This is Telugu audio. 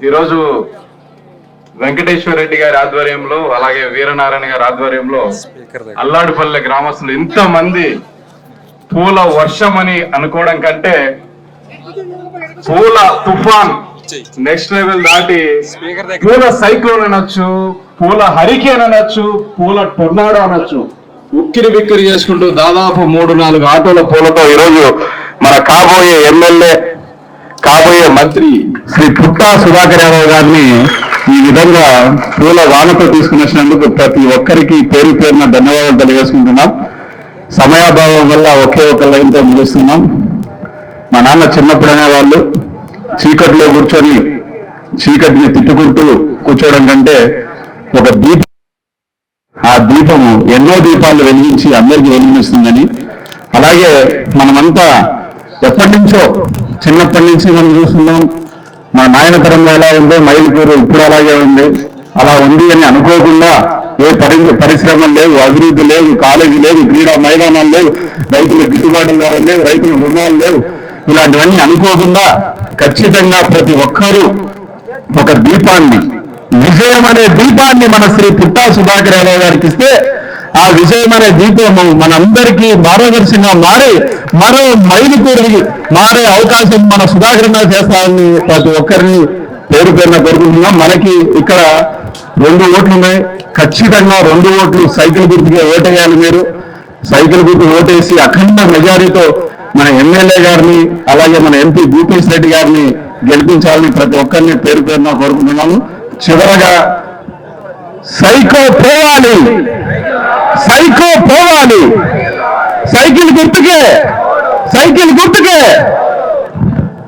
ఈరోజు వెంకటేశ్వర రెడ్డి గారి ఆధ్వర్యంలో అలాగే వీరనారాయణ గారి ఆధ్వర్యంలో అల్లాడిపల్లె గ్రామస్తులు ఇంతమంది పూల వర్షం అని అనుకోవడం కంటే పూల తుఫాన్ నెక్స్ట్ లెవెల్ దాటి పూల సైక్లోన్ అనొచ్చు, పూల హరికేన్ అనొచ్చు, పూల టొర్నాడో అనొచ్చు, ఉక్కిరి బిక్కిరి చేసుకుంటూ దాదాపు 3-4 ఆటోల పూలతో ఈరోజు మన కాబోయే ఎమ్మెల్యే, కాబోయే మంత్రి శ్రీ పుట్టా సుధాకర్ యాదవ్ గారిని ఈ విధంగా పూల వానతో తీసుకునేసినందుకు ప్రతి ఒక్కరికి పేరు పేరున ధన్యవాదాలు తెలియజేసుకుంటున్నాం. సమయాభావం వల్ల ఒకే ఒక లైన్తో ముగిస్తున్నాం. మా నాన్న చిన్నప్పుడు అనేవాళ్ళు, చీకటిలో కూర్చొని చీకటిని తిట్టుకుంటూ కూర్చోవడం కంటే ఒక దీపం, ఆ దీపము ఎన్నో దీపాలు వెలిగించి అందరికీ వెలిగిస్తుందని. అలాగే మనమంతా ఎప్పటి నుంచో చిన్నప్పటి నుంచి మనం చూస్తున్నాం. మా నాయన తరంలో ఎలా ఉందో మైలుకూరు ఇప్పుడు అలాగే ఉంది. అలా ఉంది అని అనుకోకుండా ఏ పరిశ్రమలు లేవు, అభివృద్ధి లేదు, కాలేజీ లేదు, క్రీడా మైదానాలు లేవు, రైతుల గిట్టుబాటు లేవు, రైతుల రుణాలు లేవు. ఇలాంటివన్నీ అనుకోకుండా ఖచ్చితంగా ప్రతి ఒక్కరూ ఒక దీపాన్ని, విజయం అనే దీపాన్ని మన శ్రీ పుట్టా సుధాకర్ యాదవ్ గారికి ఇస్తే ఆ విజయం అనే దీపము మనందరికీ మార్గదర్శకంగా మారి మరో మైలుకూరికి మారే అవకాశం మన సుధాకర్ గారు చేస్తారని ప్రతి ఒక్కరిని పేరు పేరున కోరుకుంటున్నాం. మనకి ఇక్కడ 2 ఓట్లు ఉన్నాయి. ఖచ్చితంగా 2 ఓట్లు సైకిల్ గుర్తుకే ఓటేయాలి. మీరు సైకిల్ గుర్తు ఓటేసి అఖండ మెజారిటీతో మన ఎమ్మెల్యే గారిని అలాగే మన ఎంపీ భూపేష్ రెడ్డి గారిని గెలిపించాలని ప్రతి ఒక్కరిని పేరు పేరున కోరుకుంటున్నాము. చివరగా సైకో పోవాలి, సైకో పోవాలి, సైకిల్ గుర్తుకే, సైకిల్ గుర్తుకే.